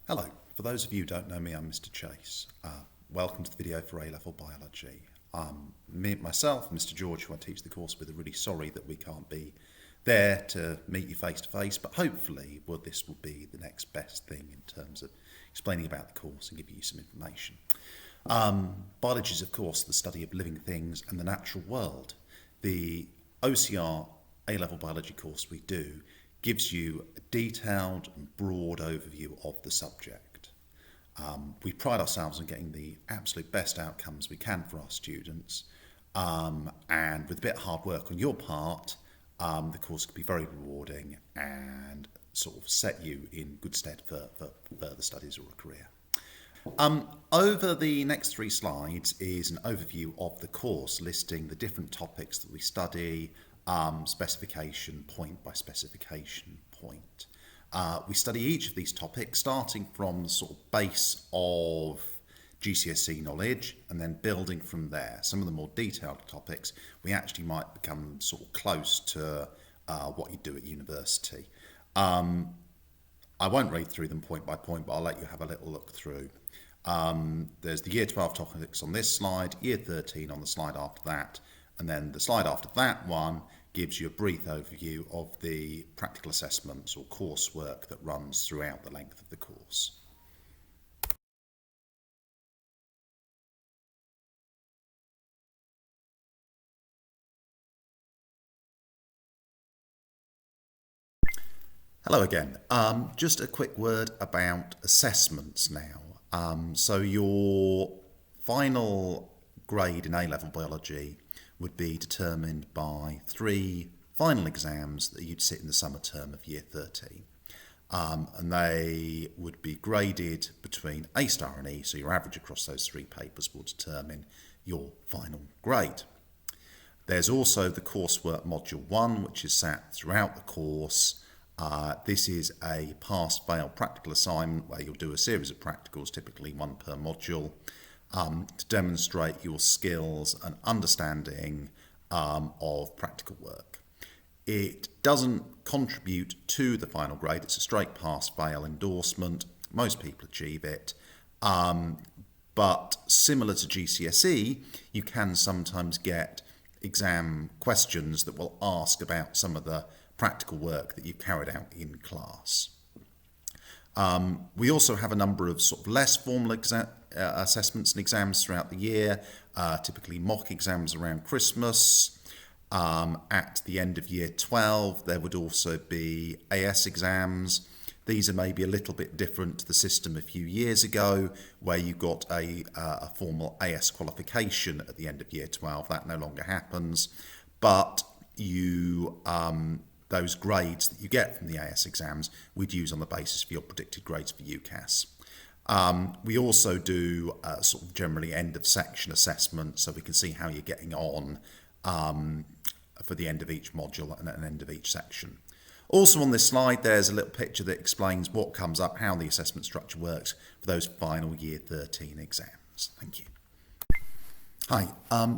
Hello, for those of you who don't know me, I'm Mr. Chase. Welcome to the video for A Level Biology. Myself, Mr. George, who I teach the course with, are really sorry that we can't be there to meet you face to face, but hopefully this will be the next best thing in terms of explaining about the course and giving you some information. Biology is, of course, the study of living things and the natural world. The OCR A Level Biology course we do gives you a detailed and broad overview of the subject. We pride ourselves on getting the absolute best outcomes we can for our students, and with a bit of hard work on your part, the course can be very rewarding and sort of set you in good stead for further studies or a career. Over the next 3 slides is an overview of the course, listing the different topics that we study, specification point by specification point. We study each of these topics starting from the sort of base of GCSE knowledge and then building from there. Some of the more detailed topics we actually might become sort of close to what you do at university. I won't read through them point by point, but I'll let you have a little look through. There's the Year 12 topics on this slide, Year 13 on the slide after that, and then the slide after that one gives you a brief overview of the practical assessments or coursework that runs throughout the length of the course. Hello again. Just a quick word about assessments now. So your final grade in A-level biology would be determined by 3 final exams that you'd sit in the summer term of year 13. And they would be graded between A star and E, so your average across those 3 papers will determine your final grade. There's also the coursework module 1, which is sat throughout the course. This is a pass-fail practical assignment where you'll do a series of practicals, typically 1 per module, to demonstrate your skills and understanding of practical work. It doesn't contribute to the final grade. It's a straight pass-fail endorsement. Most people achieve it. But similar to GCSE, you can sometimes get exam questions that will ask about some of the practical work that you've carried out in class. We also have a number of sort of less formal assessments and exams throughout the year, typically mock exams around Christmas. At the end of year 12, there would also be AS exams. These are maybe a little bit different to the system a few years ago, where you got a formal AS qualification at the end of year 12. That no longer happens, but those grades that you get from the AS exams we'd use on the basis for your predicted grades for UCAS. We also do sort of generally end of section assessment, so we can see how you're getting on for the end of each module and at an end of each section. Also on this slide there's a little picture that explains what comes up, how the assessment structure works for those final year 13 exams. Thank you. Hi,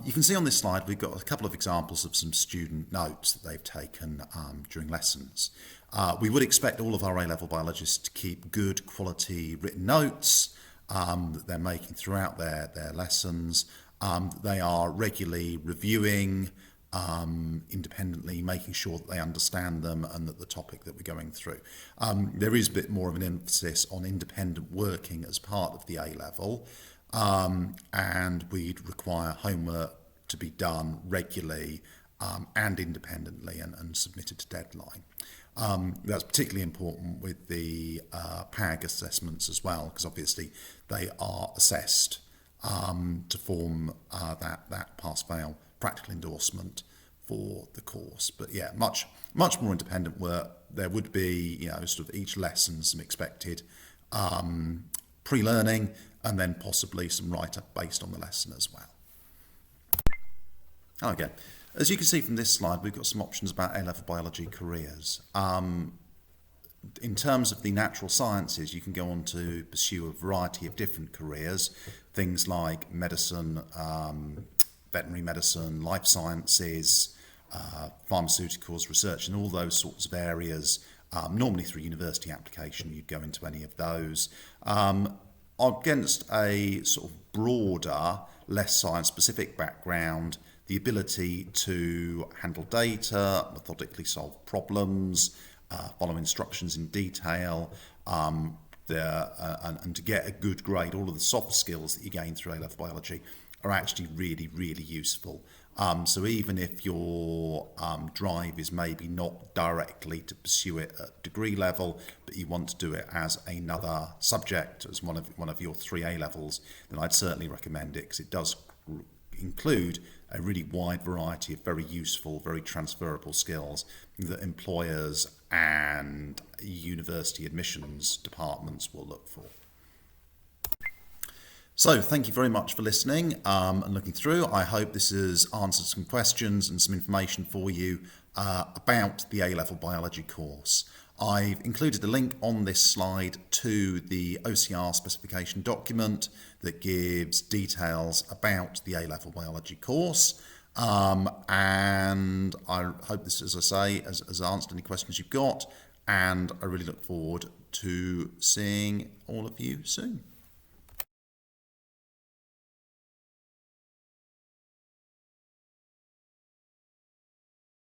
you can see on this slide we've got a couple of examples of some student notes that they've taken during lessons. We would expect all of our A-level biologists to keep good quality written notes that they're making throughout their lessons. They are regularly reviewing independently, making sure that they understand them and that the topic that we're going through. There is a bit more of an emphasis on independent working as part of the A-level. And we'd require homework to be done regularly and independently and submitted to deadline. That's particularly important with the PAG assessments as well, because obviously they are assessed to form that pass-fail practical endorsement for the course. But yeah, much more independent work. There would be, sort of each lesson some expected pre-learning, and then possibly some write-up based on the lesson as well. Okay, as you can see from this slide, we've got some options about A-level biology careers. In terms of the natural sciences, you can go on to pursue a variety of different careers, things like medicine, veterinary medicine, life sciences, pharmaceuticals, research, and all those sorts of areas Normally through university application, you'd go into any of those. Against a sort of broader, less science-specific background, the ability to handle data, methodically solve problems, follow instructions in detail, and to get a good grade, all of the soft skills that you gain through A-level biology are actually really, really useful. So even if your drive is maybe not directly to pursue it at degree level, but you want to do it as another subject, as one of your 3 A-levels, then I'd certainly recommend it, because it does include a really wide variety of very useful, very transferable skills that employers and university admissions departments will look for. So thank you very much for listening and looking through. I hope this has answered some questions and some information for you about the A-Level biology course. I've included a link on this slide to the OCR specification document that gives details about the A-Level biology course. And I hope this, as I say, has answered any questions you've got. And I really look forward to seeing all of you soon.